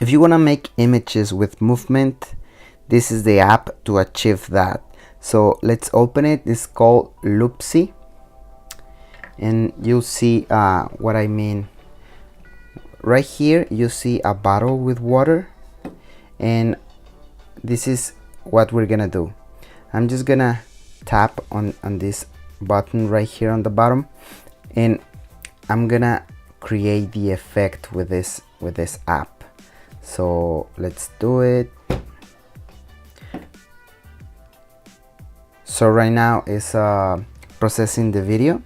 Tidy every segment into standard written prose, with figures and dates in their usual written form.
If you want to make images with movement, this is the app to achieve that. So let's open it. It's called Loopsie, and you'll see what I mean. Right here you see a bottle with water, and this is what we're gonna do. I'm just gonna tap on this button right here on the bottom, and I'm gonna create the effect with this app. So let's do it. So right now it's processing the video,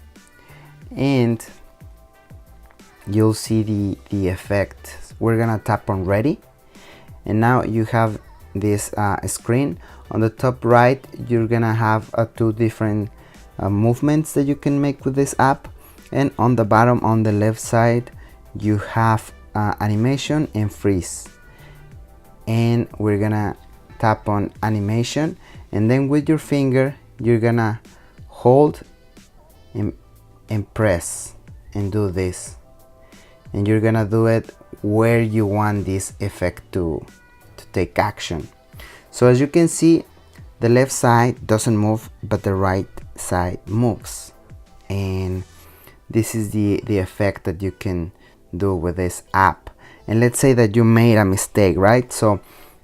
and you'll see the effect. We're gonna tap on ready, and now you have this screen. On the top right you're gonna have two different movements that you can make with this app, and on the bottom on the left side you have animation and freeze. And we're gonna tap on animation, and then with your finger you're gonna hold and press and do this, and you're gonna do it where you want this effect to take action. So as you can see, the left side doesn't move, but the right side moves, and this is the effect that you can do with this app. And let's say that you made a mistake, right? So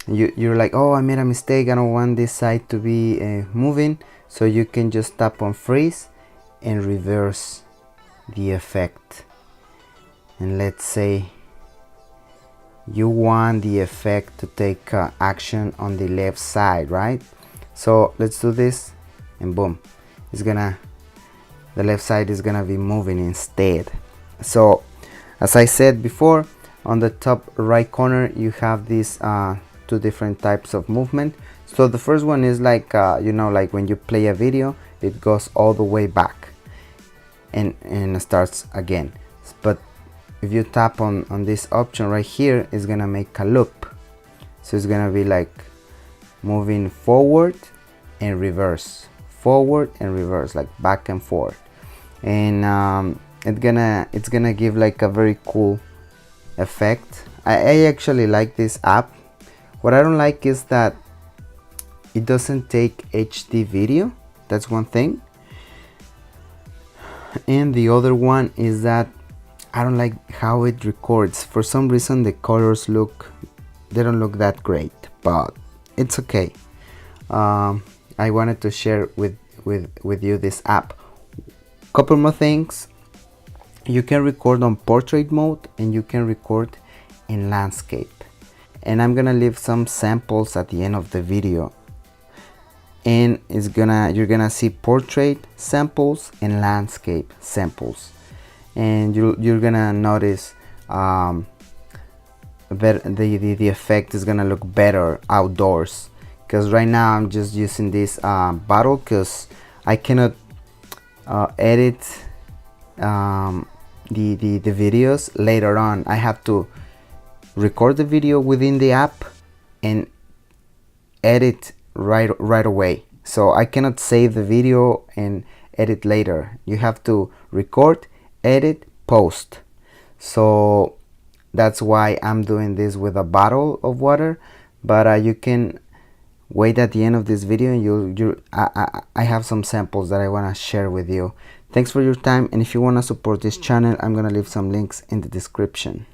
you're like, oh, I made a mistake, I don't want this side to be moving. So you can just tap on freeze and reverse the effect. And let's say you want the effect to take action on the left side, right? So let's do this, and boom, the left side is gonna be moving instead. So as I said before, on the top right corner you have these two different types of movement. So the first one is like you know, like when you play a video, it goes all the way back and starts again. But if you tap on this option right here, it's gonna make a loop. So it's gonna be like moving forward and reverse, forward and reverse, like back and forth. And it's gonna give like a very cool effect. I actually like this app. What I don't like is that it doesn't take HD video. That's one thing. And the other one is that I don't like how it records. For some reason the colors they don't look that great, but it's okay. I wanted to share with you this app. Couple more things. You can record on portrait mode, and you can record in landscape. And I'm gonna leave some samples at the end of the video, and you're gonna see portrait samples and landscape samples, and you're gonna notice that the effect is gonna look better outdoors. Because right now I'm just using this bottle because I cannot edit the videos later on. I have to record the video within the app and edit right away. So I cannot save the video and edit later. You have to record, edit, post. So that's why I'm doing this with a bottle of water. But you can wait at the end of this video, and I have some samples that I want to share with you. Thanks for your time, and if you want to support this channel, I'm gonna leave some links in the description.